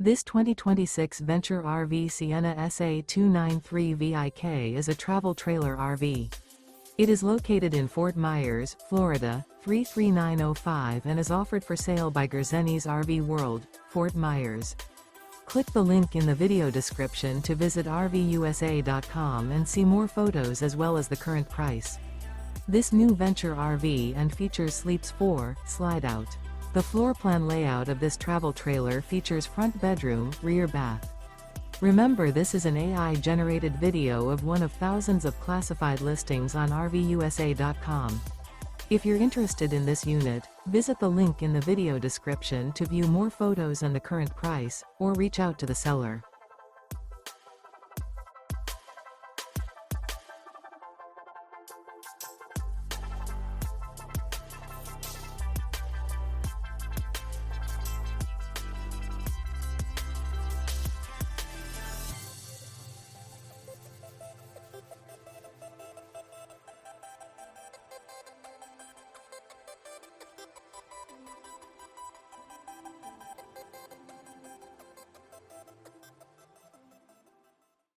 This 2026 Venture RV Sienna SA293VIK is a travel trailer RV. It is located in Fort Myers, Florida, 33905 and is offered for sale by Gerzeny's RV World, Fort Myers. Click the link in the video description to visit RVUSA.com and see more photos as well as the current price. This new Venture RV and features Sleeps 4, Slideout. The floor plan layout of this travel trailer features front bedroom, rear bath. Remember, this is an AI-generated video of one of thousands of classified listings on RVUSA.com. If you're interested in this unit, visit the link in the video description to view more photos and the current price, or reach out to the seller.